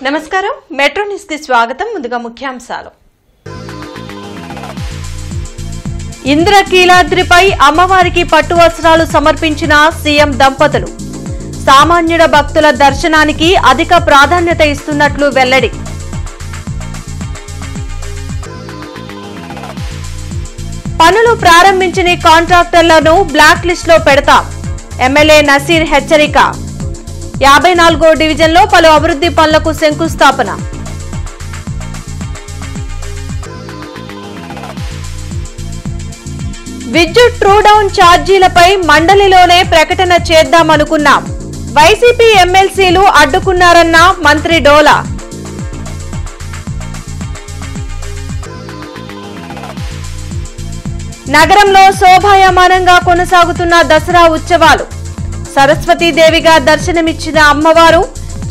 నమస్కారం metro news కి స్వాగతం. ముందుగా ముఖ్యాంశాలు. ఇంద్రకీలాద్రిపై అమ్మవారికి పట్టు వస్త్రాలు సమర్పించిన సీఎం దంపతులు. సామాన్యుల భక్తుల దర్శనానికి అధిక ప్రాధాన్యత ఇస్తున్నట్లు వెల్లడి. పనులు ప్రారంభించిన కాంట్రాక్టర్లను బ్లాక్ లిస్ట్ లో పెడతాం. ఎమ్మెల్యే నసీర్ హెచ్చరిక. 54వ డివిజన్లో పలు అభివృద్ధి పనులకు శంకుస్థాపన. విద్యుత్ ట్రూ డౌన్ ఛార్జీలపై మండలిలోనే ప్రకటన చేద్దామనుకున్నాం. వైసీపీ ఎమ్మెల్సీలు అడ్డుకున్నారన్న మంత్రి డోలా. నగరంలో శోభాయమానంగా కొనసాగుతున్న దసరా ఉత్సవాలు. సరస్వతీదేవిగా దర్శనమిచ్చిన అమ్మవారు.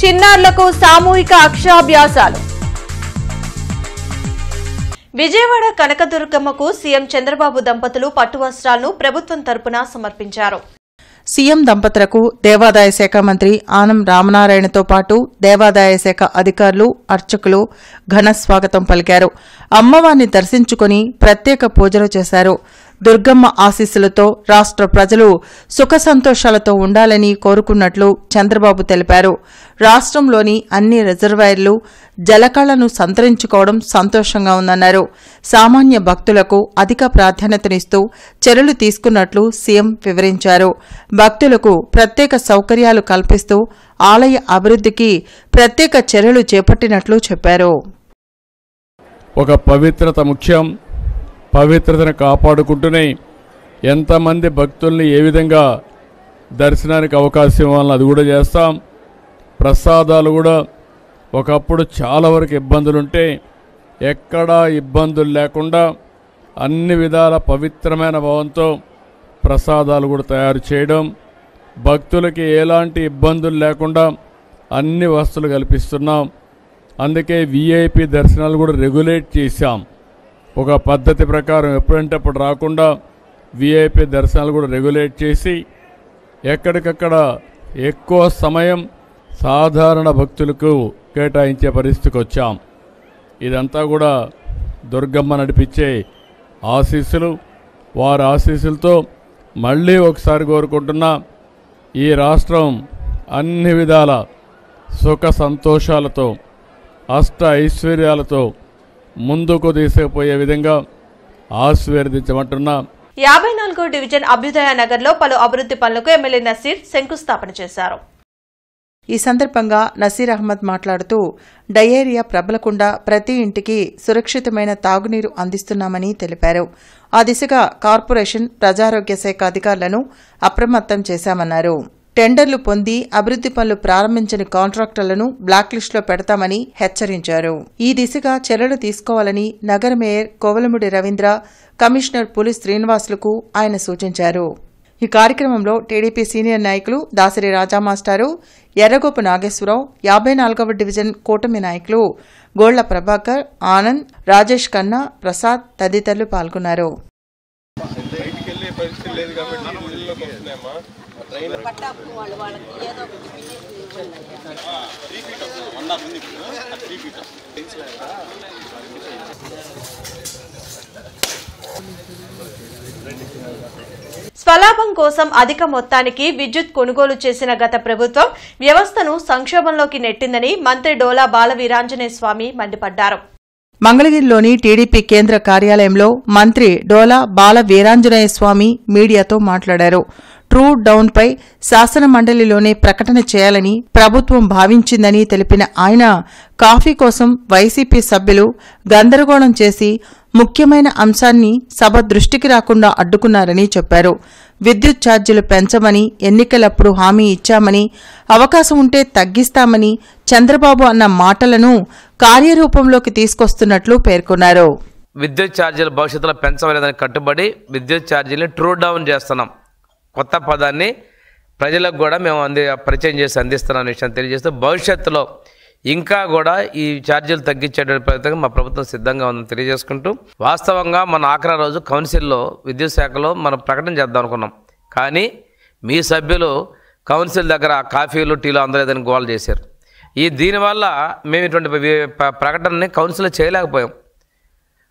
చిన్నారులకు సామూహిక అక్షరాభ్యాసాలు. విజయవాడ కనకదుర్గమ్మకు సీఎం చంద్రబాబు దంపతులు పట్టు వస్త్రాలను ప్రభుత్వం తరపున సమర్పించారు. సీఎం దంపతులకు దేవాదాయ శాఖ మంత్రి ఆనం రామనారాయణతో పాటు దేవాదాయ శాఖ అధికారులు, అర్చకులు ఘన స్వాగతం పలికారు. అమ్మవారిని దర్శించుకుని ప్రత్యేక పూజలు చేశారు. దుర్గమ్మ ఆశీస్సులతో రాష్ట్ర ప్రజలు సుఖ సంతోషాలతో ఉండాలని కోరుకున్నట్లు చంద్రబాబు తెలిపారు. రాష్ట్రంలోని అన్ని రిజర్వాయర్లు జలకళను సంతరించుకోవడం సంతోషంగా ఉందన్నారు. సామాన్య భక్తులకు అధిక ప్రాధాన్యతనిస్తూ చర్యలు తీసుకున్నట్లు సీఎం వివరించారు. భక్తులకు ప్రత్యేక సౌకర్యాలు కల్పిస్తూ ఆలయ అభివృద్ధికి ప్రత్యేక చర్యలు చేపట్టినట్లు చెప్పారు. ఒక పవిత్రత ముఖ్యం. పవిత్రతను కాపాడుకుంటూనే ఎంతమంది భక్తుల్ని ఏ విధంగా దర్శనానికి అవకాశం ఇవ్వాలని అది కూడా చేస్తాం. ప్రసాదాలు కూడా ఒకప్పుడు చాలా వరకు ఇబ్బందులుంటే ఎక్కడా ఇబ్బందులు లేకుండా అన్ని విధాల పవిత్రమైన భావంతో ప్రసాదాలు కూడా తయారు చేయడం, భక్తులకి ఎలాంటి ఇబ్బందులు లేకుండా అన్ని వసతులు కల్పిస్తున్నాం. అందుకే వీఐపీ దర్శనాలు కూడా రెగ్యులేట్ చేశాం. ఒక పద్ధతి ప్రకారం ఎప్పుడంటే అప్పుడు రాకుండా వీఐపీ దర్శనాలు కూడా రెగ్యులేట్ చేసి ఎక్కడికక్కడ ఎక్కువ సమయం సాధారణ భక్తులకు కేటాయించే పరిస్థితికి వచ్చాం. ఇదంతా కూడా దుర్గమ్మ నడిపించే ఆశీస్సులు. వారి ఆశీస్సులతో మళ్ళీ ఒకసారి కోరుకుంటున్నా, ఈ రాష్ట్రం అన్ని విధాల సుఖ సంతోషాలతో అష్ట ఐశ్వర్యాలతో ముందుకు తీసుకుపోయే విధంగా ఆశీర్వదించమంటున్నా. 54వ డివిజన్ అభ్యుదయ నగర్లో పలు అభివృద్ధి పనులకు ఎమ్మెల్యే నసీర్ శంకుస్థాపన చేశారు. ఈ సందర్భంగా నసీర్ అహ్మద్ మాట్లాడుతూ డయేరియా ప్రబలకుండా ప్రతి ఇంటికి సురక్షితమైన తాగునీరు అందిస్తున్నామని తెలిపారు. ఆ దిశగా కార్పొరేషన్, ప్రజారోగ్య శాఖ అధికారులను అప్రమత్తం చేశామన్నారు. టెండర్లు పొంది అభివృద్ధి పనులు ప్రారంభించని కాంట్రాక్టర్లను బ్లాక్ లిస్టులో పెడతామని హెచ్చరించారు. ఈ దిశగా చర్యలు తీసుకోవాలని నగర మేయర్ కోవలముడి రవీంద్ర, కమిషనర్ పులి శ్రీనివాసులకు ఆయన సూచించారు. ఈ కార్యక్రమంలో టీడీపీ సీనియర్ నాయకులు దాసరి రాజా మాస్టారు, ఎర్రగోపు నాగేశ్వరరావు, 54వ డివిజన్ కూటమి నాయకులు గోళ్ల ప్రభాకర్, ఆనంద్, రాజేష్ ఖన్నా, ప్రసాద్ తదితరులు పాల్గొన్నారు. స్వలాభం కోసం అధిక మొత్తానికి విద్యుత్ కొనుగోలు చేసిన గత ప్రభుత్వం వ్యవస్థను సంక్షోభంలోకి నెట్టిందని మంత్రి డోలా బాల వీరాంజనేయ స్వామి మండిపడ్డారు. మంగళగిరిలోని టీడీపీ కేంద్ర కార్యాలయంలో మంత్రి డోలా బాల వీరాంజనేయ స్వామి మీడియాతో మాట్లాడారు. ట్రూ డౌన్పై శాసన మండలిలోనే ప్రకటన చేయాలని ప్రభుత్వం భావించిందని తెలిపిన ఆయన కాఫీ కోసం వైసీపీ సభ్యులు గందరగోళం చేసి ముఖ్యమైన అంశాన్ని సభ దృష్టికి రాకుండా అడ్డుకున్నారని చెప్పారు. విద్యుత్ ఛార్జీలు పెంచమని ఎన్నికలప్పుడు హామీ ఇచ్చామని, అవకాశం ఉంటే తగ్గిస్తామని చంద్రబాబు అన్న మాటలను కార్యరూపంలోకి తీసుకొస్తున్నట్లు పేర్కొన్నారు. విద్యుత్ ఛార్జీలు భవిష్యత్తులో పెంచలేదని కట్టుబడి విద్యుత్ ఛార్జీలను ట్రూ డౌన్ చేస్తున్నాం. కొత్త పదాన్ని ప్రజలకు కూడా మేము పరిచయం చేసి అందిస్తున్న విషయం తెలియజేస్తూ భవిష్యత్తులో ఇంకా కూడా ఈ ఛార్జీలు తగ్గించేటువంటి ప్రయత్నంగా మా ప్రభుత్వం సిద్ధంగా ఉందని తెలియజేసుకుంటూ, వాస్తవంగా మన ఆఖరి రోజు కౌన్సిల్లో విద్యుత్ శాఖలో మనం ప్రకటన చేద్దాం అనుకున్నాం. కానీ మీ సభ్యులు కౌన్సిల్ దగ్గర కాఫీలు టీలు అందలేదని గోల్ చేశారు. దీనివల్ల మేము ఇటువంటి ప్రకటనని కౌన్సిల్ చేయలేకపోయాం.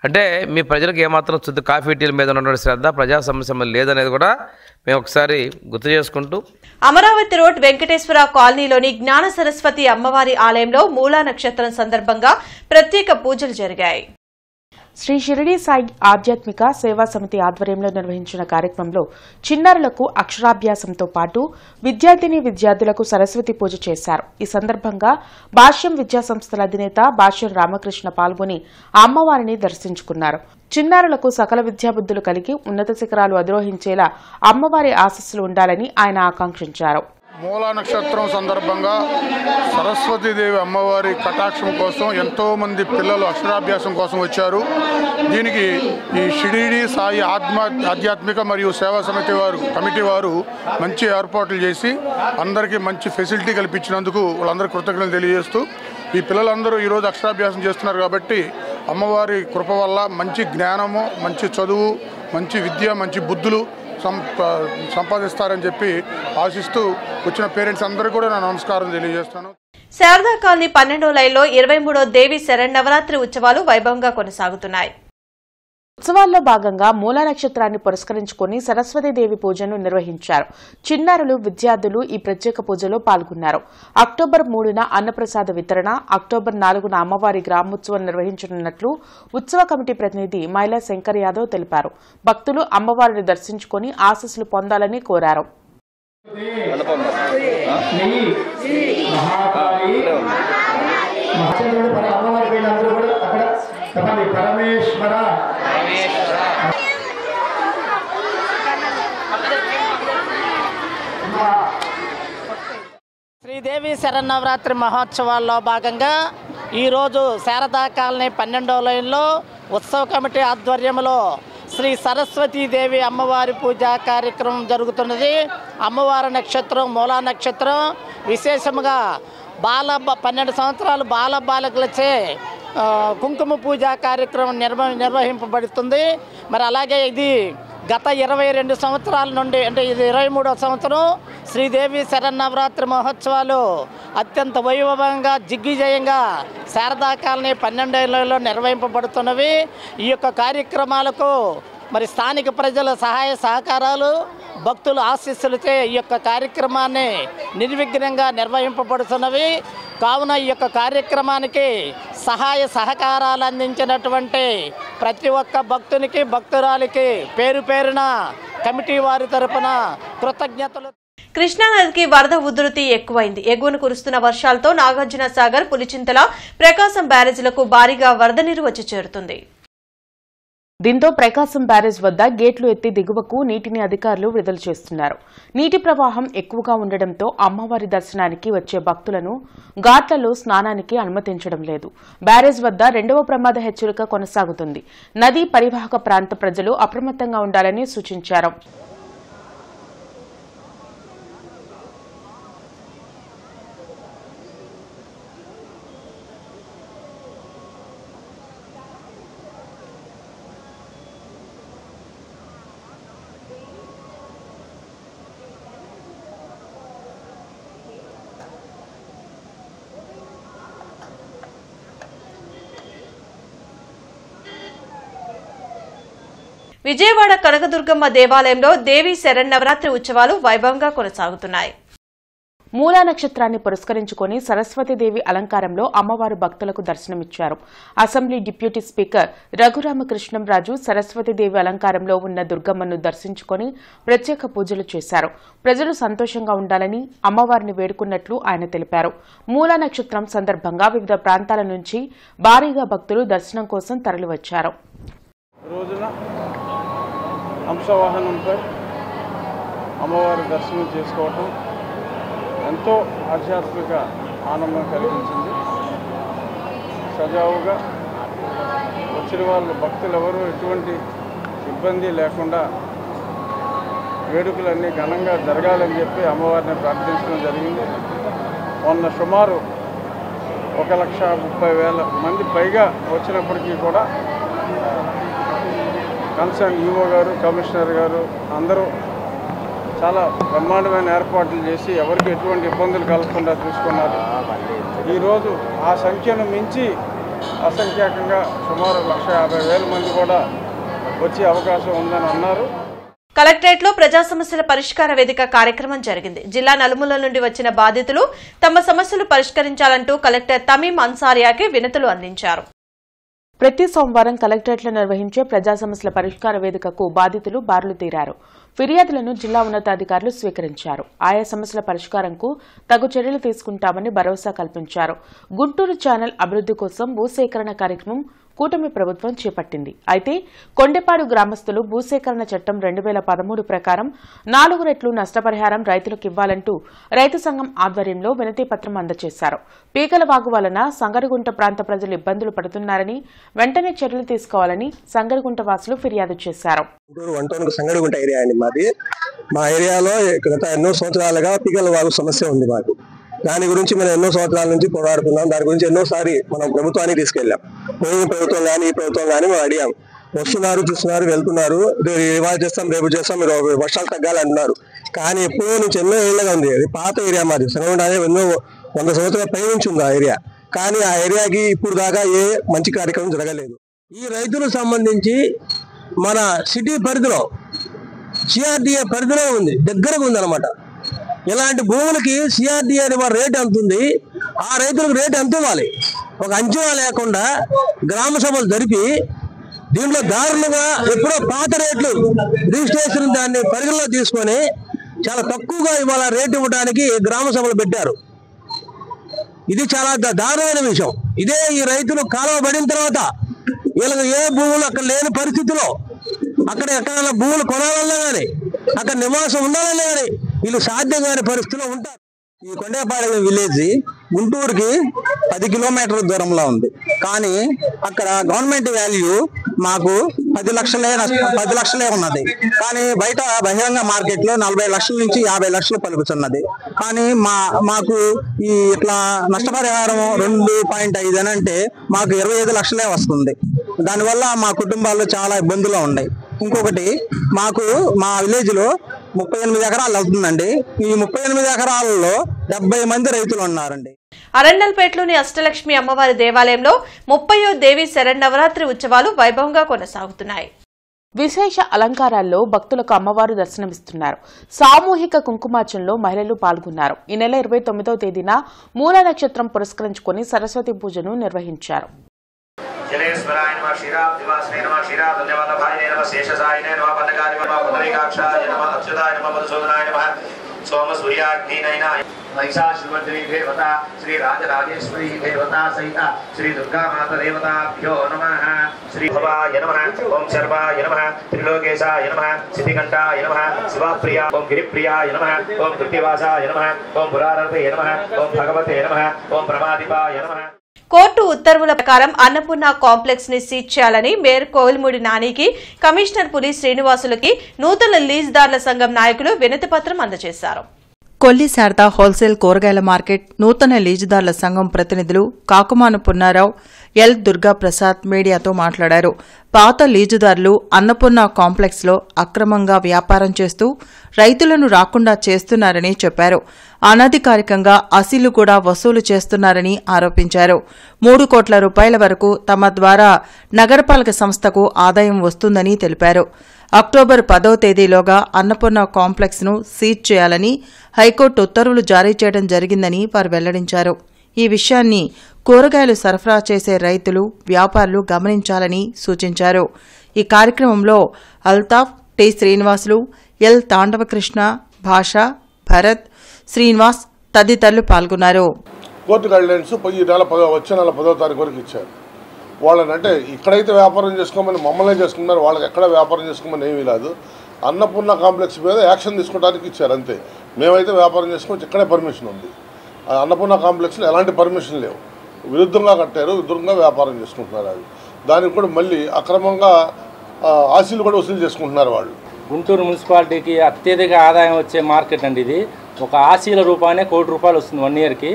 అంటే మీ ప్రజలకు ఏమాత్రం శుద్ధ కాఫీ టీల మీద ఉన్నటువంటి శ్రద్ధ ప్రజా సమస్య లేదనేది కూడా మేము ఒకసారి గుర్తు చేసుకుంటూ, అమరావతి రోడ్ వెంకటేశ్వర కాలనీలోని జ్ఞాన సరస్వతి అమ్మవారి ఆలయంలో మూలా నక్షత్రం సందర్భంగా ప్రత్యేక పూజలు జరిగాయి. శ్రీ షిరిడి సాయి ఆధ్యాత్మిక సేవా సమితి ఆధ్వర్యంలో నిర్వహించిన కార్యక్రమంలో చిన్నారులకు అక్షరాభ్యాసంతో పాటు విద్యార్థులకు సరస్వతి పూజ చేశారు. ఈ సందర్భంగా భాష్యం విద్యాసంస్థల అధినేత భాష్యం రామకృష్ణ పాల్గొని అమ్మవారిని దర్శించుకున్నారు. చిన్నారులకు సకల విద్యాబుద్ధులు కలిగి ఉన్నత శిఖరాలు అధిరోహించేలా అమ్మవారి ఆశీస్సులు ఉండాలని ఆయన ఆకాంక్షించారు. మూలా నక్షత్రం సందర్భంగా సరస్వతీదేవి అమ్మవారి కటాక్షం కోసం ఎంతోమంది పిల్లలు అక్షరాభ్యాసం కోసం వచ్చారు. దీనికి ఈ షిరిడి సాయి ఆధ్యాత్మిక మరియు సేవా సమితి కమిటీ వారు మంచి ఏర్పాట్లు చేసి అందరికీ మంచి ఫెసిలిటీ కల్పించినందుకు వాళ్ళందరికీ కృతజ్ఞతలు తెలియజేస్తూ, ఈ పిల్లలందరూ ఈరోజు అక్షరాభ్యాసం చేస్తున్నారు కాబట్టి అమ్మవారి కృప వల్ల మంచి జ్ఞానము, మంచి చదువు, మంచి విద్య, మంచి బుద్ధులు సంపాదిస్తారని చెప్పి ఆశిస్తూ వచ్చిన పేరెంట్స్ అందరికీ కూడా నా నమస్కారం తెలియజేస్తాను. శారదా కాలనీ 12వ లైన్లో 23వ దేవి శరన్నవరాత్రి ఉత్సవాలు వైభవంగా కొనసాగుతున్నాయి. ఉత్సవాల్లో భాగంగా మూలా నక్షత్రాన్ని పురస్కరించుకుని సరస్వతీదేవి పూజను నిర్వహించారు. చిన్నారులు, విద్యార్థులు ఈ ప్రత్యేక పూజలో పాల్గొన్నారు. అక్టోబర్ 3న అన్నప్రసాద వితరణ, అక్టోబర్ 4న అమ్మవారి గ్రామోత్సవం నిర్వహించనున్నట్లు ఉత్సవ కమిటీ ప్రతినిధి మైలా శంకర్ యాదవ్ తెలిపారు. భక్తులు అమ్మవారిని దర్శించుకుని ఆశీస్సులు పొందాలని కోరారు. శ్రీదేవి శరన్నవరాత్రి మహోత్సవాల్లో భాగంగా ఈరోజు శారదా కాలనీ 12వ లైన్లో ఉత్సవ కమిటీ ఆధ్వర్యంలో శ్రీ సరస్వతీదేవి అమ్మవారి పూజా కార్యక్రమం జరుగుతున్నది. అమ్మవారి నక్షత్రం మూలా నక్షత్రం. విశేషంగా 12 సంవత్సరాలు బాలబాలికలచే కుంకుమ పూజా కార్యక్రమం నిర్వహింపబడుతుంది. మరి అలాగే ఇది గత 22 సంవత్సరాల నుండి, అంటే ఇది 23వ సంవత్సరం శ్రీదేవి శరన్నవరాత్రి మహోత్సవాలు అత్యంత వైభవంగా దిగ్విజయంగా శారదా కాలనీ 12వ నిర్వహింపబడుతున్నవి. ఈ యొక్క కార్యక్రమాలకు మరి స్థానిక ప్రజల సహాయ సహకారాలు, భక్తుల ఆశీస్సులతో ఈ యొక్క కార్యక్రమాన్ని నిర్విఘ్నంగా నిర్వహింపబడుతున్నవి. కావున ఈ యొక్క కార్యక్రమానికి సహాయ సహకారాలు అందించినటువంటి ప్రతి ఒక్క భక్తునికి, భక్తురాలికి పేరు పేరున కమిటీ వారి తరపున కృతజ్ఞతలు. కృష్ణానదికి వరద ఉధృతి ఎక్కువైంది. ఎగువన కురుస్తున్న వర్షాలతో నాగార్జున సాగర్, పులిచింతల, ప్రకాశం బ్యారేజీలకు భారీగా వరద నీరు వచ్చి చేరుతుంది. దీంతో ప్రకాశం బ్యారేజ్ వద్ద గేట్లు ఎత్తి దిగువకు నీటిని అధికారులు విడుదల చేస్తున్నారు. నీటి ప్రవాహం ఎక్కువగా ఉండడంతో అమ్మవారి దర్శనానికి వచ్చే భక్తులను ఘాట్లలో స్నానానికి అనుమతించడం లేదు. బ్యారేజ్ వద్ద 2వ ప్రమాద హెచ్చరిక కొనసాగుతుంది. నదీ పరివాహక ప్రాంత ప్రజలు అప్రమత్తంగా ఉండాలని సూచించారు. విజయవాడ కనకదుర్గమ్మ దేవాలయంలో దేవి శరన్నవరాత్రి ఉత్సవాలు వైభవంగా కొనసాగుతున్నాయి. మూలా నక్షత్రాన్ని పురస్కరించుకుని సరస్వతీదేవి అలంకారంలో అమ్మవారు భక్తులకు దర్శనమిచ్చారు. Assembly deputy speaker Raghuramakrishnamraju Saraswatidevi అలంకారంలో ఉన్న దుర్గమ్మను దర్శించుకుని ప్రత్యేక పూజలు చేశారు. ప్రజలు సంతోషంగా ఉండాలని అమ్మవారిని వేడుకున్నట్లు ఆయన తెలిపారు. మూలా నక్షత్రం సందర్భంగా వివిధ ప్రాంతాల నుంచి భారీగా భక్తులు దర్శనం కోసం తరలివచ్చారు. హంసవాహనంపై అమ్మవారి దర్శనం చేసుకోవటం ఎంతో ఆధ్యాత్మిక ఆనందం కలిగించింది. సజావుగా వచ్చిన వాళ్ళు భక్తులు ఎవరు ఎటువంటి ఇబ్బంది లేకుండా వేడుకలన్నీ ఘనంగా జరగాలని చెప్పి అమ్మవారిని ప్రార్థించడం జరిగింది. మొన్న సుమారు 1,30,000 మంది పైగా వచ్చినప్పటికీ కూడా కన్సర్న్ ఈఓ గారు, కమిషనర్ గారు అందరూ చాలా బ్రహ్మాండమైన ఏర్పాట్లు చేసి ఎవరికి ఎటువంటి ఇబ్బందులు కలగకుండా చూసుకున్నారు. ఈరోజు ఆ సంఖ్యను మించి అసంఖ్యాకంగా సుమారు 1,50,000 మంది కూడా వచ్చే అవకాశం ఉందని అన్నారు. కలెక్టరేట్లో ప్రజా సమస్యల పరిష్కార వేదిక కార్యక్రమం జరిగింది. జిల్లా నలుమూలల నుండి వచ్చిన బాధితులు తమ సమస్యలు పరిష్కరించాలంటూ కలెక్టర్ తమీం అన్సారియాకి వినతులు అందించారు. ప్రతి సోమవారం కలెక్టరేట్లో నిర్వహించే ప్రజా సమస్యల పరిష్కార వేదికకు బాధితులు బారులు తీరారు. ఫిర్యాదులను జిల్లా ఉన్నతాధికారులు స్వీకరించారు. ఆయా సమస్యల పరిష్కారంకు తగు చర్యలు తీసుకుంటామని భరోసా కల్పించారు. గుంటూరు ఛానల్ అభివృద్ధి కోసం భూసేకరణ కార్యక్రమం కూటమి ప్రభుత్వం చేపట్టింది. అయితే కొండెపాడు గ్రామస్తులు భూసేకరణ చట్టం 2013 ప్రకారం 4 రెట్లు నష్టపరిహారం రైతులకు ఇవ్వాలంటూ రైతు సంఘం ఆధ్వర్యంలో వినతి పత్రం అందజేశారు. పీకలవాగు వలన సంగడిగుంట ప్రాంత ప్రజలు ఇబ్బందులు పడుతున్నారని వెంటనే చర్యలు తీసుకోవాలని సంగడిగుంట వాసులు ఫిర్యాదు చేశారు. సంగడిగుంట ఏరియా అండి మాది. మా ఏరియాలో గత ఎన్నో సంవత్సరాలుగా పీకలవాగు సమస్య ఉంది మాకు. దాని గురించి మనం ఎన్నో సంవత్సరాల నుంచి పోరాడుతున్నాం. దాని గురించి ఎన్నోసారి మనం ప్రభుత్వానికి తీసుకెళ్ళాం. పోయిన ప్రభుత్వం కానీ ఈ ప్రభుత్వం కానీ మనం అడిగాం. వస్తున్నారు, చూస్తున్నారు, వెళ్తున్నారు, ఇవాళ చేస్తాం, రేపు చేస్తాం, మీరు వర్షాలు తగ్గాలి అంటున్నారు. కానీ ఎప్పుడో నుంచి ఎన్నో ఏళ్ళగా ఉంది. అది పాత ఏరియా మాది. సంగడిగుంట ఎన్నో 100 సంవత్సరాల పై నుంచి ఉంది ఆ ఏరియా. కానీ ఆ ఏరియాకి ఇప్పుడు దాకా ఏ మంచి కార్యక్రమం జరగలేదు. ఈ రైతులకు సంబంధించి మన సిటీ పరిధిలో సిఆర్డిఏ పరిధిలో ఉంది, దగ్గరకు ఉంది అనమాట. ఇలాంటి భూములకి సిఆర్డిఏ రేట్ ఎంత ఉంది, ఆ రైతులకు రేట్ ఎంత ఇవ్వాలి ఒక అంచనా లేకుండా గ్రామ సభలు జరిపి దీంట్లో దారులుగా ఎప్పుడో పాత రేట్లు రిజిస్ట్రేషన్ దాన్ని పరిగణలో తీసుకొని చాలా తక్కువగా ఇవాళ రేటు ఇవ్వడానికి గ్రామ సభలు పెట్టారు. ఇది చాలా దారుణమైన విషయం. ఇదే ఈ రైతులు కాలువ పడిన తర్వాత వీళ్ళకి ఏ భూములు అక్కడ లేని పరిస్థితిలో అక్కడ ఎక్కడైనా భూములు కొనాలన్నా కానీ అక్కడ నివాసం ఉండాలన్నా కానీ వీళ్ళు సాధ్యం కాని పరిస్థితిలో ఉంటారు. ఈ కొండపాడు విలేజ్ గుంటూరుకి 10 కిలోమీటర్ల దూరంలో ఉంది. కానీ అక్కడ గవర్నమెంట్ వాల్యూ మాకు 10 లక్షలే ఉన్నది. కానీ బయట బహిరంగ మార్కెట్లో 40 లక్షల నుంచి 50 లక్షలు పలుకుతున్నది. కానీ మాకు ఈ ఇట్లా నష్టపరిహారం 2.5 అని అంటే మాకు 25 లక్షలే వస్తుంది. దానివల్ల మా కుటుంబాల్లో చాలా ఇబ్బందులు ఉన్నాయి. ఇంకొకటి మాకు మా విలేజ్ లో 38 ఎకరాలు అవుతుందండి. ఈ 38 ఎకరాలలో 70 మంది రైతులు ఉన్నారండి. అరండల్పేటలోని అష్టలక్ష్మి అమ్మవారి దేవాలయంలో 30వ దేవి శరన్నవరాత్రి ఉత్సవాలు వైభవంగా కొనసాగుతున్నాయి. విశేష అలంకారాల్లో భక్తులకు అమ్మవారు దర్శనమిస్తున్నారు. సామూహిక కుంకుమార్చనలో మహిళలు పాల్గొన్నారు. ఈ నెల 29వ తేదీన మూల నక్షత్రం పురస్కరించుకుని సరస్వతి పూజను నిర్వహించారు. जलेश्वराय नमः क्षीराब्धिवासिने नमः क्षीराब्धवल्लभाय नमः शेषसायिने नमः पदकाय नमः पुंडरीकाक्षाय नमः अच्युताय नमः मधुसूदनाय नमः सोम सूर्याग्निनयनाय महिषासुरमर्दिनी देवता श्री राजराजेश्वरी देवता सहित श्री दुर्गा माता देवताभ्यो नमः. श्री भवाय नमः. ओम शर्वाय नमः. त्रिलोकेशाय नमः. सिद्धिकंठाय नमः. शिवाप्रिया ओम गिरिप्रियाय नमः. ओम कृत्तिवासाय नमः. ओम पुरारते नमः. ओम भगवते नमः. ओम प्रमादिपाय नमः. కోర్టు ఉత్తర్వుల ప్రకారం అన్నపూర్ణ కాంప్లెక్స్ ని సీజ్ చేయాలని మేయర్ కోవిల్మూడి నానికి కమిషనర్ పులి శ్రీనివాసులకి నూతన లీజ్దారుల సంఘం నాయకులు వినతి పత్రం అందజేశారు. కొల్లి శారద హోల్సేల్ కూరగాయల మార్కెట్ నూతన లీజుదారుల సంఘం ప్రతినిధులు కాకుమాను పున్నారావు, ఎల్ దుర్గాప్రసాద్ మీడియాతో మాట్లాడారు. పాత లీజుదారులు అన్నపూర్ణ కాంప్లెక్స్లో అక్రమంగా వ్యాపారం చేస్తూ రైతులను రాకుండా చేస్తున్నారని చెప్పారు. అనధికారికంగా అసీలు కూడా వసూలు చేస్తున్నారని ఆరోపించారు. 3 కోట్ల రూపాయల వరకు తమ ద్వారా నగరపాలక సంస్థకు ఆదాయం వస్తుందని తెలిపారు. అక్టోబర్ 10వ తేదీలోగా అన్నపూర్ణ కాంప్లెక్స్ ను సీజ్ చేయాలని హైకోర్టు ఉత్తర్వులు జారీ చేయడం జరిగిందని వారు వెల్లడించారు. ఈ విషయాన్ని కూరగాయలు సరఫరా చేసే రైతులు, వ్యాపారులు గమనించాలని సూచించారు. ఈ కార్యక్రమంలో అల్తాఫ్, టి శ్రీనివాసులు, ఎల్ తాండవకృష్ణ, భాష, భరత్, శ్రీనివాస్ తదితరులు పాల్గొన్నారు. కోర్టు గైడ్లైన్స్ వచ్చే నెల 10వ తారీఖు వరకు ఇచ్చారు. వాళ్ళని అంటే ఇక్కడైతే వ్యాపారం చేసుకోమని మమ్మల్నే చేసుకున్నారు, వాళ్ళకి ఎక్కడ వ్యాపారం చేసుకోమని ఏమీ లేదు. అన్నపూర్ణ కాంప్లెక్స్ మీద యాక్షన్ తీసుకోవడానికి ఇచ్చారు అంతే. మేమైతే వ్యాపారం చేసుకోవచ్చు, ఇక్కడే పర్మిషన్ ఉంది. అన్నపూర్ణ కాంప్లెక్స్లో ఎలాంటి పర్మిషన్ లేవు, విరుద్ధంగా కట్టారు, విరుద్ధంగా వ్యాపారం చేసుకుంటున్నారు. అది దానికి కూడా మళ్ళీ అక్రమంగా ఆశీలు కూడా వసూలు చేసుకుంటున్నారు వాళ్ళు. గుంటూరు మున్సిపాలిటీకి అత్యధిక ఆదాయం వచ్చే మార్కెట్ అండి ఇది. ఒక ఆశీల రూపాయనే ₹1 కోటి వస్తుంది 1 ఇయర్కి.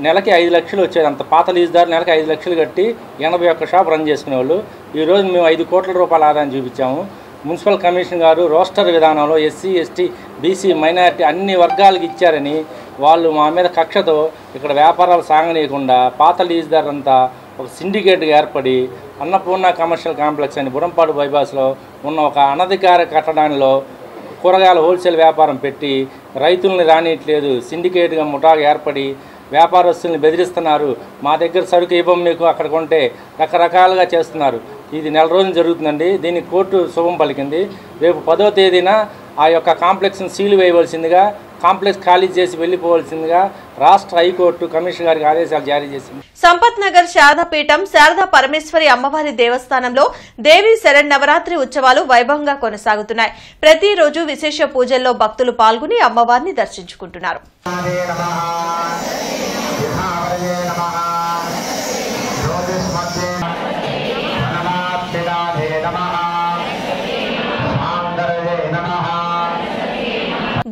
నెలకి 5 లక్షలు వచ్చేది. అంత పాత లీజుదారు నెలకి 5 లక్షలు కట్టి 81 షాప్ రన్ చేసుకునేవాళ్ళు. ఈరోజు మేము ₹5 కోట్ల ఆదాయం చూపించాము. మున్సిపల్ కమిషన్ గారు రోస్టర్ విధానంలో ఎస్సీ, ఎస్టీ, బీసీ, మైనారిటీ అన్ని వర్గాలకు ఇచ్చారని వాళ్ళు మా మీద కక్షతో ఇక్కడ వ్యాపారాలు సాగనీయకుండా పాత లీజుదారులంతా ఒక సిండికేట్గా ఏర్పడి అన్నపూర్ణ కమర్షియల్ కాంప్లెక్స్ అని బురంపాడు బైపాస్లో ఉన్న ఒక అనధికార కట్టడానిలో కూరగాయల హోల్సేల్ వ్యాపారం పెట్టి రైతుల్ని రానియట్లేదు. సిండికేట్గా ముఠాగా ఏర్పడి వ్యాపారస్తుల్ని బెదిరిస్తున్నారు. మా దగ్గర సరుకు ఇవ్వం మీకు అక్కడ కొంటే రకరకాలుగా చేస్తున్నారు. ఇది నెల రోజులు జరుగుతుందండి. దీనికి కోర్టు శుభం పలికింది. రేపు 10వ తేదీన ఆ యొక్క కాంప్లెక్స్ని సీలు వేయవలసిందిగా, కాంప్లెక్స్ ఖాళీ చేసి వెళ్ళిపోవలసిందిగా రాష్ట్ర హైకోర్టు కమిషనర్ గారికి ఆదేశాలు జారీ చేసింది. సంపత్ నగర్ శారదాపీఠం శారదా పరమేశ్వరి అమ్మవారి దేవస్థానంలో దేవి శరన్నవరాత్రి ఉత్సవాలు వైభవంగా కొనసాగుతున్నాయి. ప్రతిరోజు విశేష పూజల్లో భక్తులు పాల్గొని అమ్మవారిని దర్శించుకుంటున్నారు.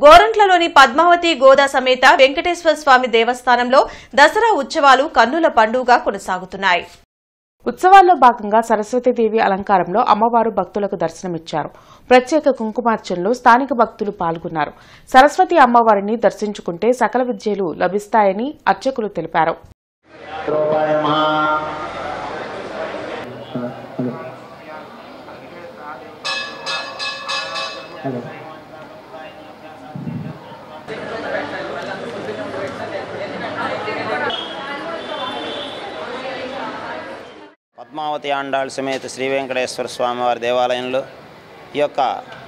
గోరంట్లలోని పద్మావతి గోదా సమేత వెంకటేశ్వర స్వామి దేవస్థానంలో దసరా ఉత్సవాలు కన్నుల పండుగగా కొనసాగుతున్నాయి. ఉత్సవాల్లో భాగంగా సరస్వతీదేవి అలంకారంలో అమ్మవారు భక్తులకు దర్శనమిచ్చారు. ప్రత్యేక కుంకుమార్చనలో స్థానిక భక్తులు పాల్గొన్నారు. సరస్వతి అమ్మవారిని దర్శించుకుంటే సకల విద్యలు లభిస్తాయని అర్చకులు తెలిపారు. పద్మావతి ఆండాళ్ సమేత శ్రీ వెంకటేశ్వర స్వామివారి దేవాలయంలో ఈ యొక్క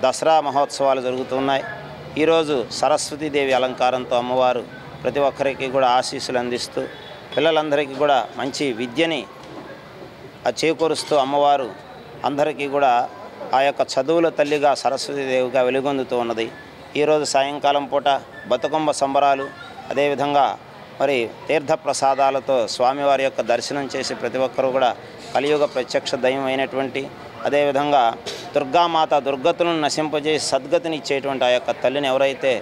దసరా మహోత్సవాలు జరుగుతున్నాయి. ఈరోజు సరస్వతీదేవి అలంకారంతో అమ్మవారు ప్రతి ఒక్కరికి కూడా ఆశీస్సులు అందిస్తూ పిల్లలందరికీ కూడా మంచి విద్యని చేకూరుస్తూ అమ్మవారు అందరికీ కూడా ఆ యొక్క చదువుల తల్లిగా సరస్వతీదేవిగా వెలుగొందుతూ ఉన్నది. ఈరోజు సాయంకాలం పూట బతుకమ్మ సంబరాలు, అదేవిధంగా మరి తీర్థప్రసాదాలతో స్వామివారి యొక్క దర్శనం చేసి ప్రతి ఒక్కరూ కూడా కలియుగ ప్రత్యక్ష దైవం అయినటువంటి, అదేవిధంగా దుర్గామాత దుర్గతులను నశింపజేసి సద్గతిని ఇచ్చేటువంటి ఆ యొక్క తల్లిని ఎవరైతే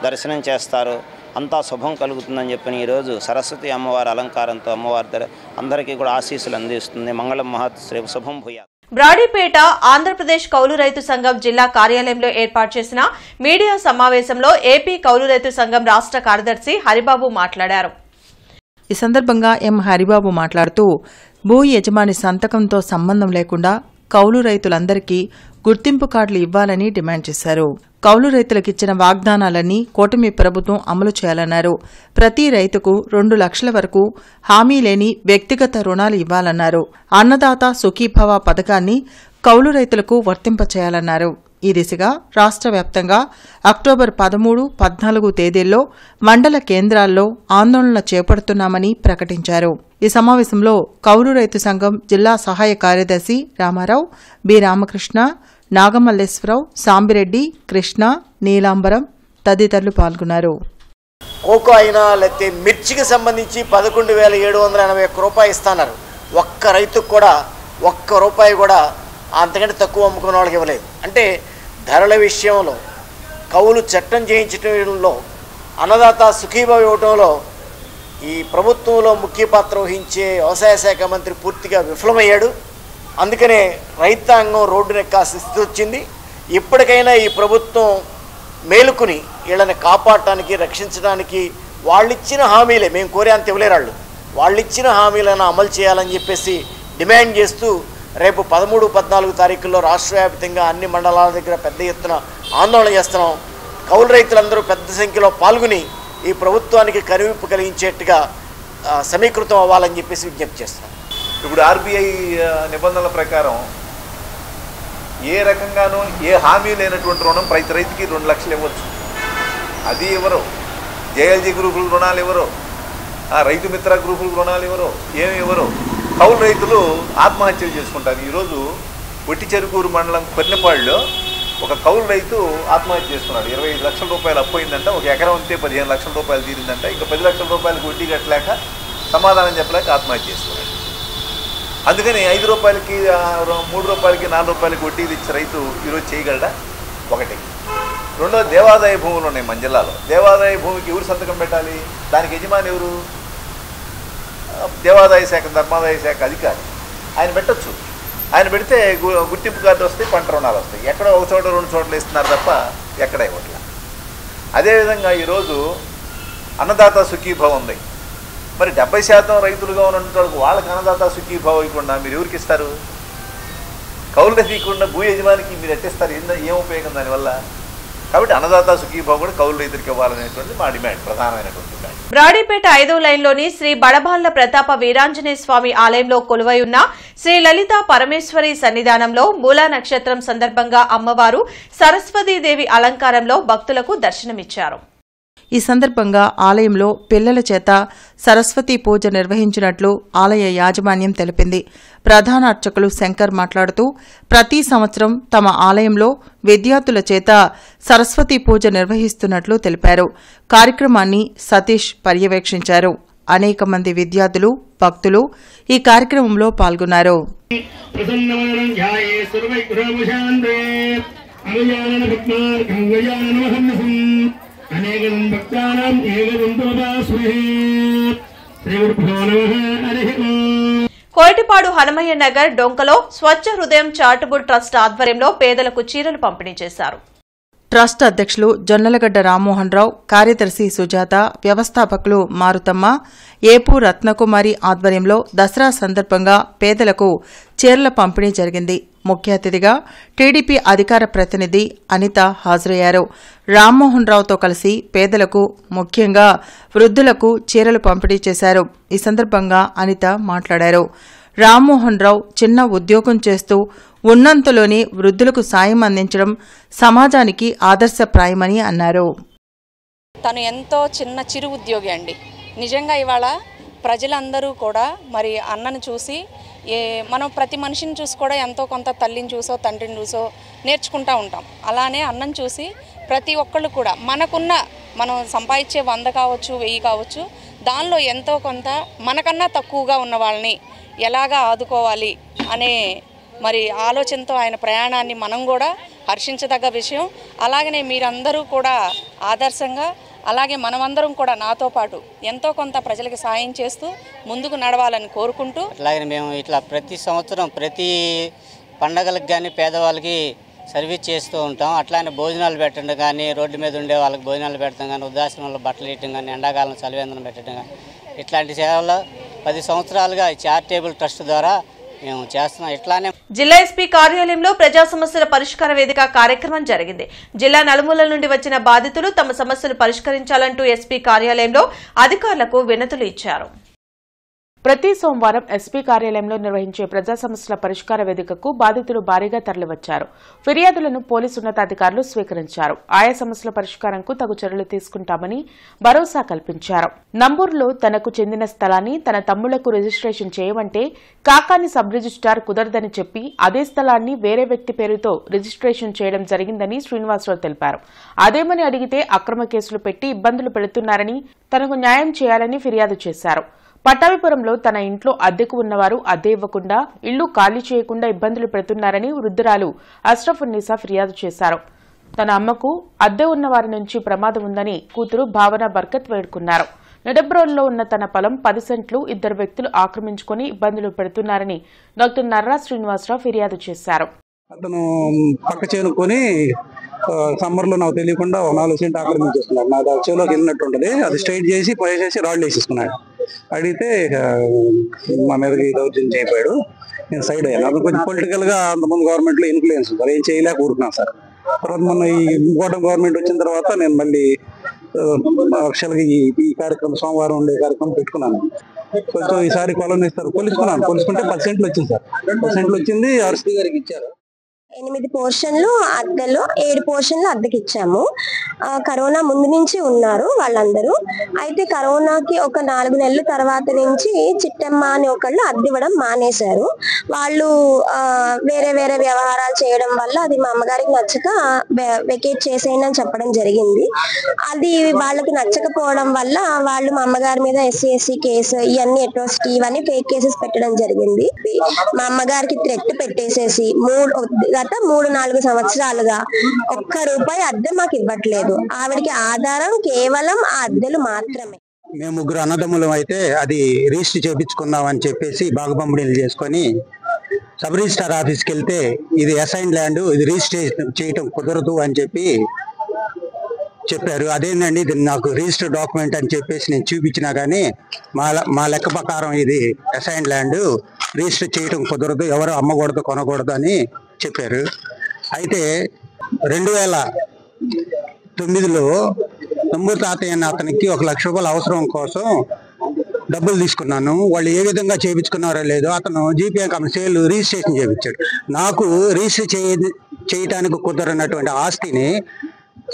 దర్శనం చేస్తారో అంతా శుభం కలుగుతుందని చెప్పి ఈరోజు సరస్వతి అమ్మవారి అలంకారంతో అమ్మవారి అందరికీ కూడా ఆశీస్సులు అందిస్తుంది. మంగళం మహత్ శ్రీ శుభం భూయాత్. బ్రాడీపేట ఆంధ్రప్రదేశ్ కౌలు రైతు సంఘం జిల్లా కార్యాలయంలో ఏర్పాటు చేసిన మీడియా సమావేశంలో ఏపీ కౌలు రైతు సంఘం రాష్ట్ర కార్యదర్శి హరిబాబు మాట్లాడారు. ఈ సందర్భంగా ఎం హరిబాబు మాట్లాడుతూ భూ యజమాని సంతకంతో సంబంధం లేకుండా కౌలు రైతులందరికీ గుర్తింపు కార్డులు ఇవ్వాలని డిమాండ్ చేశారు. కౌలు రైతులకిచ్చిన వాగ్దానాలన్నీ కూటమి ప్రభుత్వం అమలు చేయాలన్నారు. ప్రతి రైతుకు 2 లక్షల వరకు హామీ లేని వ్యక్తిగత రుణాలు ఇవ్వాలన్నారు. అన్నదాత సుఖీభవ పథకాన్ని కౌలు రైతులకు వర్తింపచేయాలన్నారు. ఈ దిశగా రాష్ట్ర వ్యాప్తంగా అక్టోబర్ 13, 14 తేదీల్లో మండల కేంద్రాల్లో ఆందోళన చేపడుతున్నామని ప్రకటించారు. ఈ సమావేశంలో కౌలు రైతు సంఘం జిల్లా సహాయ కార్యదర్శి రామారావు, బి రామకృష్ణ, నాగమల్లేశ్వరరావు, సాంబిరెడ్డి, కృష్ణ, నీలాంబరం తదితరులు పాల్గొన్నారు. కోకో అయినా లేకపోతే మిర్చికి సంబంధించి 11,781 రూపాయలు ఇస్తున్నారు. ఒక్క రైతుకు కూడా ₹1 కూడా అంతకంటే తక్కువ అమ్ముకున్న వాళ్ళకి ఇవ్వలేదు. అంటే ధరల విషయంలో, కౌలు చట్టం చేయించడంలో, అన్నదాత సుఖీభావ ఇవ్వడంలో ఈ ప్రభుత్వంలో ముఖ్య పాత్ర వహించే వ్యవసాయ శాఖ మంత్రి పూర్తిగా విఫలమయ్యాడు. అందుకనే రైతాంగం రోడ్డునెక్కాల్సిన స్థితి వచ్చింది. ఇప్పటికైనా ఈ ప్రభుత్వం మేలుకుని వీళ్ళని కాపాడటానికి, రక్షించడానికి వాళ్ళిచ్చిన హామీలే, మేము కోరే అంత ఇవ్వలేరు, వాళ్ళిచ్చిన హామీలను అమలు చేయాలని చెప్పేసి డిమాండ్ చేస్తూ రేపు 13, 14 తారీఖుల్లో రాష్ట్ర వ్యాప్తంగా అన్ని మండలాల దగ్గర పెద్ద ఎత్తున ఆందోళన చేస్తున్నాం. కౌలు రైతులందరూ పెద్ద సంఖ్యలో పాల్గొని ఈ ప్రభుత్వానికి కనువిప్పు కలిగించేట్టుగా సమీకృతం అవ్వాలని చెప్పేసి విజ్ఞప్తి చేస్తున్నాం. ఇప్పుడు ఆర్బీఐ నిబంధనల ప్రకారం ఏ రకంగానూ ఏ హామీ లేనటువంటి రుణం ప్రతి రైతుకి 2 లక్షలు ఇవ్వచ్చు. అది ఎవరు జేఎల్జీ గ్రూపుల రుణాలు ఎవరు, రైతు మిత్ర గ్రూపుల రుణాలు ఎవరు, ఏమి ఎవరు. కౌలు రైతులు ఆత్మహత్యలు చేసుకుంటారు. ఈరోజు ఒట్టిచెరుకూరు మండలం కొన్నపాడులో ఒక కౌలు రైతు ఆత్మహత్య చేసుకున్నాడు. 25 లక్షల రూపాయలు అప్పయిందంట. ఒక ఎకరం ఉంటే 15 లక్షల రూపాయలు తీరిందంట. ఇంకా 10 లక్షల రూపాయలకు వడ్డీ కట్టలేక సమాధానం చెప్పలేక ఆత్మహత్య చేసుకున్నాడు. అందుకని 5 రూపాయలకి, 3 రూపాయలకి, 4 రూపాయలకి వడ్డీలు ఇచ్చే రైతు ఈరోజు చేయగలడా? ఒకటి. రెండో, దేవాదాయ భూములు ఉన్నాయి మన జిల్లాలో. దేవాదాయ భూమికి ఎవరు సంతకం పెట్టాలి? దానికి యజమాని ఎవరు? దేవాదాయ శాఖ, ధర్మాదాయ శాఖ అధికారి. ఆయన పెట్టచ్చు. ఆయన పెడితే గుర్తింపు కార్డు వస్తాయి, పంట రుణాలు వస్తాయి. ఎక్కడో ఒక చోట 2 చోట్ల ఇస్తున్నారు తప్ప ఎక్కడ ఇవ్వట్లేదు. అదేవిధంగా ఈరోజు అన్నదాత సుఖీభావం ఉంది. మరి 70% రైతులుగా ఉన్నటువంటి వాళ్ళకి అన్నదాత సుఖీభావం ఇవ్వకుండా మీరు ఎవరికి ఇస్తారు? కౌలు తీయకుండా భూ యజమానికి మీరు ఎట్టిస్తారు? ఏం ఉపయోగం దానివల్ల? కాబట్టి అన్నదాత సుఖీభావం కూడా కౌలు రైతులకు ఇవ్వాలనేటువంటి మా డిమాండ్, ప్రధానమైనటువంటి డిమాండ్. బ్రాడీపేట 5వ లైన్లోని శ్రీ బడబాళ్ల ప్రతాప వీరాంజనేయ స్వామి ఆలయంలో కొలువై ఉన్న శ్రీ లలితా పరమేశ్వరి సన్నిధానంలో మూలా నక్షత్రం సందర్భంగా అమ్మవారు సరస్వతీదేవి అలంకారంలో భక్తులకు దర్శనమిచ్చారు. ఈ సందర్భంగా ఆలయంలో పిల్లల చేత సరస్వతీ పూజ నిర్వహించినట్లు ఆలయ యాజమాన్యం తెలిపింది. ప్రధాన అర్చకులు శంకర్ మాట్లాడుతూ ప్రతి సంవత్సరం తమ ఆలయంలో విద్యార్థుల చేత సరస్వతీ పూజ నిర్వహిస్తున్నట్లు తెలిపారు. కార్యక్రమాన్ని సతీష్ పర్యవేక్షించారు. అనేక మంది విద్యార్థులు, భక్తులు ఈ కార్యక్రమంలో పాల్గొన్నారు. కోటిపాడు హనుమయ్య నగర్ డొంకలో స్వచ్ఛ హృదయం చారిటబుల్ ట్రస్ట్ ఆధ్వర్యంలో పేదలకు చీరలు పంపిణీ చేశారు. ట్రస్ట్ అధ్యక్షులు జొన్నలగడ్డ రామ్మోహన్ రావు, కార్యదర్శి సుజాత, వ్యవస్థాపకులు మారుతమ్మ, ఏపు రత్నకుమారి ఆధ్వర్యంలో దసరా సందర్భంగా పేదలకు చీరల పంపిణీ జరిగింది. ముఖ్య అతిథిగా టీడీపీ అధికార ప్రతినిధి అనిత హాజరయ్యారు. రామ్మోహన్ రావుతో కలిసి పేదలకు, ముఖ్యంగా వృద్ధులకు చీరలు పంపిణీ చేశారు. ఈ సందర్భంగా అనిత మాట్లాడారు. రామ్మోహన్ రావు చిన్న ఉద్యోగం చేస్తూ ఉన్నంతలోనే వృద్ధులకు సాయం అందించడం సమాజానికి ఆదర్శప్రాయమని అన్నారు. తను ఎంతో చిన్న చిరు ఉద్యోగి అండి. నిజంగా ఇవాళ ప్రజలందరూ కూడా మరి అన్నను చూసి మనం ప్రతి మనిషిని చూసి కూడా ఎంతో కొంత తల్లిని చూసో తండ్రిని చూసో నేర్చుకుంటూ ఉంటాం. అలానే అన్నను చూసి ప్రతి ఒక్కళ్ళు కూడా మనం సంపాదించే 100 కావచ్చు 1000 కావచ్చు, దానిలో ఎంతో కొంత మనకన్నా తక్కువగా ఉన్న వాళ్ళని ఎలాగా ఆదుకోవాలి అనే మరి ఆలోచనతో ఆయన ప్రయాణాన్ని మనం కూడా హర్షించదగ్గ విషయం. అలాగనే మీరందరూ కూడా ఆదర్శంగా, అలాగే మనమందరం కూడా నాతో పాటు ఎంతో కొంత ప్రజలకు సాయం చేస్తూ ముందుకు నడవాలని కోరుకుంటూ, అలాగే మేము ఇట్లా ప్రతి సంవత్సరం ప్రతి పండగలకు కానీ పేదవాళ్ళకి సర్వీస్ చేస్తూ ఉంటాం. అట్లానే భోజనాలు పెట్టడం కానీ, రోడ్డు మీద ఉండే వాళ్ళకి భోజనాలు పెట్టడం కానీ, వృద్ధాశ్రమంలో బట్టలు ఇవ్వడం కానీ, ఎండాకాలం చలివేంద్రం పెట్టడం కానీ, ఇట్లాంటి సేవలు 10 సంవత్సరాలుగా చారిటబుల్ ట్రస్ట్ ద్వారా మేము చేస్తున్నాం. ఇట్లానే జిల్లా ఎస్పీ కార్యాలయంలో ప్రజా సమస్యల పరిష్కార వేదిక కార్యక్రమం జరిగింది. జిల్లా నలుమూలల నుండి వచ్చిన బాధితులు తమ సమస్యలు పరిష్కరించాలంటూ ఎస్పీ కార్యాలయంలో అధికారులకు వినతులు ఇచ్చారు. ప్రతి సోమవారం ఎస్పీ కార్యాలయంలో నిర్వహించే ప్రజా సమస్యల పరిష్కార వేదికకు బాధితులు భారీగా తరలివచ్చారు. ఫిర్యాదులను పోలీసు ఉన్నతాధికారులు స్వీకరించారు. ఆయా సమస్యల పరిష్కారంకు తగు చర్యలు తీసుకుంటామని భరోసా కల్పించారు. నంబూరులో తనకు చెందిన స్థలాన్ని తన తమ్ముళ్లకు రిజిస్ట్రేషన్ చేయమంటే కాకాని సబ్ రిజిస్ట్రార్ కుదరదని చెప్పి అదే స్థలాన్ని వేరే వ్యక్తి పేరుతో రిజిస్ట్రేషన్ చేయడం జరిగిందని శ్రీనివాసరావు తెలిపారు. అదేమని అడిగితే అక్రమ కేసులు పెట్టి ఇబ్బందులు పెడుతున్నారని, తనకు న్యాయం చేయాలని ఫిర్యాదు చేశారు. పట్టాభిపురంలో తన ఇంట్లో అద్దెకు ఉన్నవారు అద్దె ఇవ్వకుండా, ఇళ్లు ఖాళీ చేయకుండా ఇబ్బందులు పెడుతున్నారని వృద్ధురాలు అష్రఫున్నీసా ఫిర్యాదు చేశారు. తన అమ్మకు అద్దె ఉన్నవారి నుంచి ప్రమాదం ఉందని కూతురు భావన బర్కత్ వేడుకున్నారు. నెడబ్రోల్లో ఉన్న తన పొలం 10 సెంట్లు 2 వ్యక్తులు ఆక్రమించుకుని ఇబ్బందులు పెడుతున్నారని డాక్టర్ నర్రా శ్రీనివాసరావు ఫిర్యాదు చేశారు. అతను పక్క చేనుకొని సమ్మర్లో నాకు తెలియకుండా 4 సెంట్ ఆక్రమించేస్తున్నాడు. నా చేలోకి వెళ్ళినట్టు ఉంటుంది, అది స్ట్రైట్ చేసి పోసేసి రాడ్లు వేసేసుకున్నాడు. అడిగితే మా మీదకి దౌర్జన్యం చేయబోయాడు. నేను సైడ్ అయ్యాను. అది కొంచెం పొలిటికల్గా అంతమంది గవర్నమెంట్లో ఇన్ఫ్లుయెన్స్ ఉంది, ఏం చేయలేక ఊరుకున్నాను సార్. తర్వాత మొన్న ఈ ఇంపార్టెంట్ గవర్నమెంట్ వచ్చిన తర్వాత నేను మళ్ళీ యాక్చువల్గా ఈ కార్యక్రమం సోమవారం ఉండే కార్యక్రమం పెట్టుకున్నాను. కొంచెం ఈసారి కొలం ఇస్తారు, కొలుసుకుంటే 10 సెంట్లు వచ్చింది సార్. 10 సెంట్లు వచ్చింది, ఆర్సీ గారికి ఇచ్చారు. 8 పోర్షన్లు అద్దెలో 7 పోర్షన్లు అద్దెకి ఇచ్చాము. కరోనా ముందు నుంచి ఉన్నారు వాళ్ళందరూ. అయితే కరోనాకి ఒక 4 నెలల తర్వాత నుంచి చిట్టమ్మ అని ఒకళ్ళు అద్దె ఇవ్వడం మానేశారు. వాళ్ళు వేరే వేరే వ్యవహారాలు చేయడం వల్ల అది మా అమ్మగారికి నచ్చక వెకేట్ చేసేయని అని చెప్పడం జరిగింది. అది వాళ్ళకి నచ్చకపోవడం వల్ల వాళ్ళు మా అమ్మగారి మీద SC కేసు, ఇవన్నీ అట్రాసిటీ, ఇవన్నీ ఫేక్ కేసెస్ పెట్టడం జరిగింది. మా అమ్మగారికి థ్రెట్ పెట్టేసేసి గత 3-4 సంవత్సరాలుగా ₹1 అద్దె మాకు ఇవ్వట్లేదు. ఆవిడకి ఆధారం కేవలం ఆ అద్దెలు మాత్రమే. మేము 3 అన్నదమ్ములం అయితే అది రిజిస్టర్ చేయించుకుందాం అని చెప్పేసి బాగుపంపిణీలు చేసుకొని సబ్ రిజిస్టార్ ఆఫీస్కి వెళ్తే ఇది అసైన్ ల్యాండ్, ఇది రిజిస్టర్ చేయటం కుదరదు అని చెప్పి చెప్పారు. అదేంటండి ఇది నాకు రిజిస్టర్ డాక్యుమెంట్ అని చెప్పేసి నేను చూపించినా కానీ మా లెక్క ప్రకారం ఇది అసైన్డ్ ల్యాండ్, రిజిస్టర్ చేయడం కుదరదు, ఎవరు అమ్మకూడదు కొనకూడదు అని చెప్పారు. అయితే 2009లో తమ్ముడు తాతయ్య అన్న అతనికి 1 లక్ష రూపాయల అవసరం కోసం డబ్బులు తీసుకున్నాను. వాళ్ళు ఏ విధంగా చేయించుకున్నారో లేదో అతను జీపీఏ కంపెనీ సేల్ రిజిస్ట్రేషన్ చేయించాడు. నాకు రిజిస్టర్ చేయడానికి కుదరనటువంటి ఆస్తిని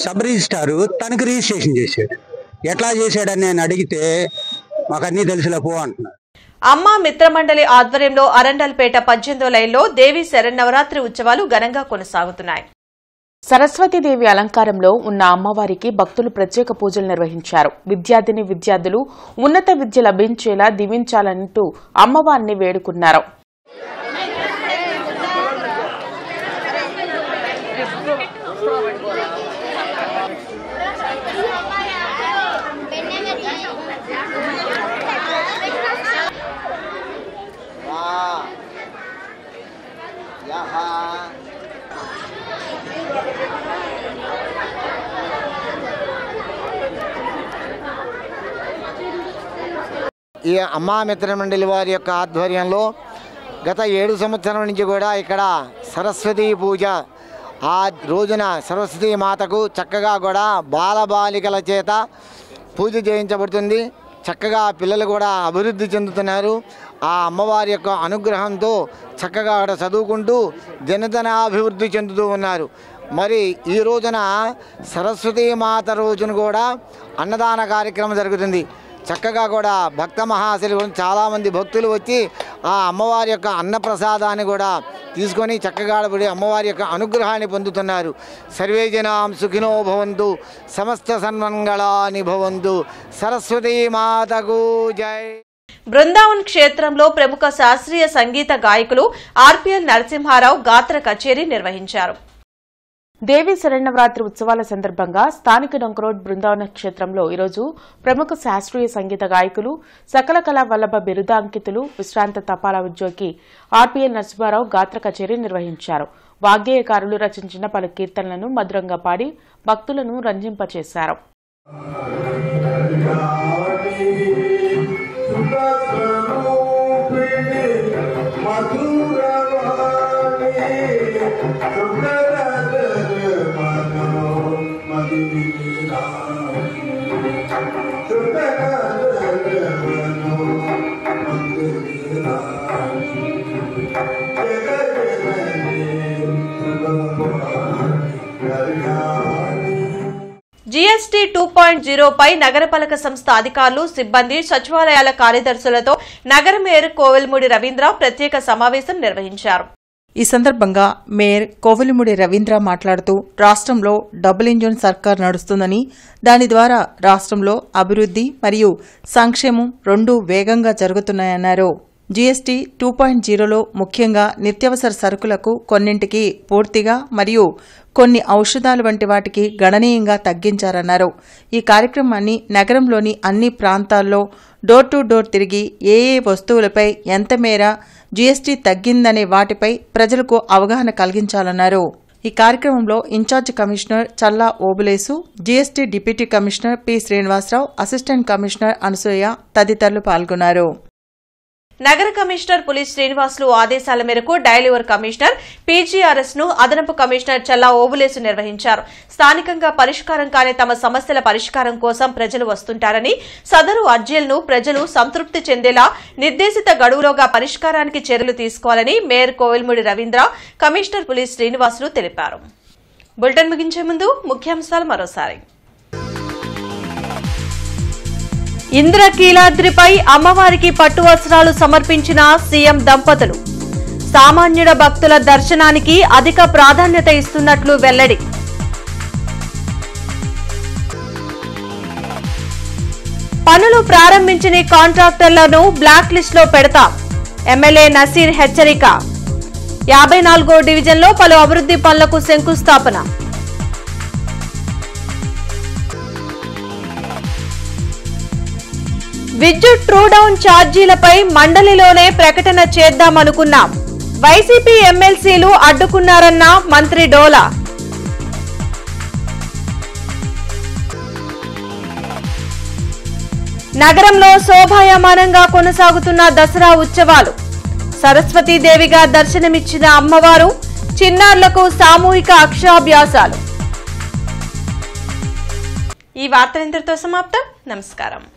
సబ్ రిజిస్ట్రారు తనకు రిజిస్ట్రేషన్ చేశాడు. ఎట్లా చేశాడని నేను అడిగితే మాకు అన్నీ తెలిసిలేపో అంటున్నారు. అమ్మ మిత్రమండలి ఆధ్వర్యంలో అరండల్పేట 18వ లైన్లో దేవి శరన్నవరాత్రి ఉత్సవాలు ఘనంగా కొనసాగుతున్నాయి. సరస్వతీదేవి అలంకారంలో ఉన్న అమ్మవారికి భక్తులు ప్రత్యేక పూజలు నిర్వహించారు. విద్యార్థులు ఉన్నత విద్య లభించేలా దీవించాలంటూ అమ్మవారిని వేడుకున్నారు. ఈ అమ్మా మిత్ర మండలి వారి యొక్క ఆధ్వర్యంలో గత 7 సంవత్సరాల నుంచి కూడా ఇక్కడ సరస్వతీ పూజ ఆ రోజున సరస్వతీ మాతకు చక్కగా కూడా బాలబాలికల చేత పూజ చేయించబడుతుంది. చక్కగా పిల్లలు కూడా అభివృద్ధి చెందుతున్నారు. ఆ అమ్మవారి యొక్క అనుగ్రహంతో చక్కగా అక్కడ చదువుకుంటూ దినదినాభివృద్ధి చెందుతూ ఉన్నారు. మరి ఈ రోజున సరస్వతీ మాత రోజున కూడా అన్నదాన కార్యక్రమం జరుగుతుంది. చక్కగా కూడా భక్త మహాశయులు చాలామంది భక్తులు వచ్చి ఆ అమ్మవారి యొక్క అన్నప్రసాదాన్ని కూడా తీసుకొని చక్కగా అమ్మవారి యొక్క అనుగ్రహాన్ని పొందుతున్నారు. సర్వే జనాం సుఖినో భవంతు, సమస్త సన్మంగళాని భవంతు. సరస్వతీ మాతకు జై. బృందావన్ క్షేత్రంలో ప్రముఖ శాస్త్రీయ సంగీత గాయకులు ఆర్పీఎల్ నరసింహారావు గాత్ర కచేరీ నిర్వహించారు. దేవి శరన్నవరాత్రి ఉత్సవాల సందర్భంగా స్థానిక డొంకరోడ్ బృందావన క్షేత్రంలో ఈరోజు ప్రముఖ శాస్త్రీయ సంగీత గాయకులు సకల కళా వల్లభ బిరుదాంకితులు విశ్రాంత తపాలా ఉద్యోగి ఆర్పీఎల్ నరసింహారావు గాత్ర కచేరీ నిర్వహించారు. వాగ్గేయకారులు రచించిన పలు కీర్తనలను మధురంగా పాడి భక్తులను రంజింపచేశారు. జీఎస్టీ 2.0 పై నగరపాలక సంస్థ అధికారులు, సిబ్బంది, సచివాలయాల కార్యదర్శులతో నగర మేయర్ కోవెలమూడి రవీంద్ర ప్రత్యేక సమావేశం నిర్వహించారు. ఈ సందర్భంగా మేయర్ కోవెలమూడి రవీంద్ర మాట్లాడుతూ రాష్ట్రంలో డబుల్ ఇంజిన్ సర్కార్ నడుస్తుందని, దాని ద్వారా రాష్ట్రంలో అభివృద్ధి మరియు సంక్షేమం రెండూ వేగంగా జరుగుతున్నాయన్నారు. జీఎస్టీ 2.0లో ముఖ్యంగా నిత్యావసర సరుకులకు కొన్నింటికి పూర్తిగా మరియు కొన్ని ఔషధాలు వంటి వాటికి గణనీయంగా తగ్గించారన్నారు. ఈ కార్యక్రమాన్ని నగరంలోని అన్ని ప్రాంతాల్లో డోర్ టు డోర్ తిరిగి ఏ వస్తువులపై ఎంత మేర జీఎస్టీ తగ్గిందనే వాటిపై ప్రజలకు అవగాహన కలిగించాలన్నారు. ఈ కార్యక్రమంలో in charge commissioner Challa Obulesu, GST deputy commissioner P Srinivasarao, assistant commissioner Anasuya తదితరులు పాల్గొన్నారు. నగర కమిషనర్ పులి శ్రీనివాసులు ఆదేశాల మేరకు డైలీవర్ కమిషనర్ పీజీఆర్ఎస్ ను అదనపు కమిషనర్ చల్లా ఓబులేసు నిర్వహించారు. స్థానికంగా పరిష్కారం కాని తమ సమస్యల పరిష్కారం కోసం ప్రజలు వస్తుంటారని, సదరు అర్జీలను ప్రజలు సంతృప్తి చెందేలా నిర్దేశిత గడువులోగా పరిష్కారానికి చర్యలు తీసుకోవాలని మేయర్ కోవెలమూడి రవీంద్ర, కమిషనర్ పులి శ్రీనివాసులు తెలిపారు. బులెటిన్ ముగించే ముందు ముఖ్యాంశాలు మరోసారి. ఇంద్రకీలాద్రిపై అమ్మవారికి పట్టు వస్త్రాలు సమర్పించిన సీఎం దంపతులు. సామాన్యుల భక్తుల దర్శనానికి అధిక ప్రాధాన్యత ఇస్తున్నట్లు వెల్లడి. పనులు ప్రారంభించిన కాంట్రాక్టర్లను బ్లాక్ లిస్టులో పెడతాం. ఎమ్మెల్యే నసీర్ హెచ్చరిక. 54వ డివిజన్లో పలు అభివృద్ధి పనులకు శంకుస్థాపన. విద్యుత్ ట్రూడౌన్ ఛార్జీలపై మండలిలోనే ప్రకటన చేద్దామనుకున్నాం. వైసీపీ ఎమ్మెల్సీలు అడ్డుకున్నారన్న మంత్రి డోలా. నగరంలో శోభాయమానంగా కొనసాగుతున్న దసరా ఉత్సవాలు. సరస్వతీదేవిగా దర్శనమిచ్చిన అమ్మవారు, చిన్నారులకు సామూహిక అక్షరాభ్యాసాలు. ఈ వార్త ఇంతటితో సమాప్తం. నమస్కారం.